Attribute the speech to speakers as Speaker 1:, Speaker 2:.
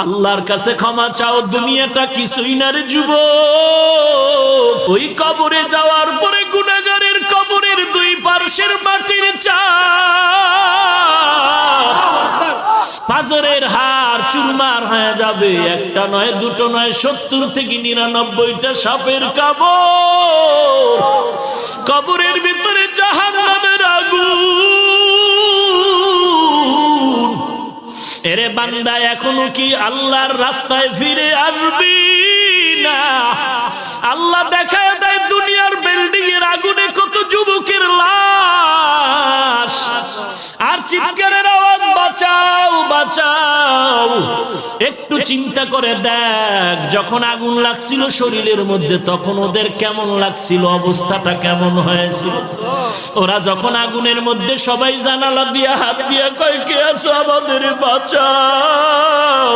Speaker 1: আল্লাহর কাছে ক্ষমা চাও, দুনিয়াটা কিছুই না রে যুবক। ওই কবরে যাওয়ার পরে গুনাহগারের কবরের দুই পার্শ্বের মাটির চাপ পাজরের হাড় চুরমার হয়ে যাবে। একটা নয়, দুটো নয়, 70 থেকে 99টা সাপের কামড়। কবরের ভিতরে জাহান্নামের আগুন। এরে বান্দা, এখনো কি আল্লাহর রাস্তায় ফিরে আসবি না? আল্লাহ দেখায় দেয় দুনিয়ার বিল্ডিং এর আগুনে কত যুবকের লাশ, আর চিৎকারের আওয়াজ, বাঁচাও বাঁচাও। একটু চিন্তা করে দেখ, যখন আগুন লাগছিল শরীরের মধ্যে তখন ওদের কেমন লাগছিল, অবস্থাটা কেমন হয়েছিল। ওরা যখন আগুনের মধ্যে সবাই জানালা দিয়া হাত দিয়া কয়, কে আছো, আমাদের বাঁচাও।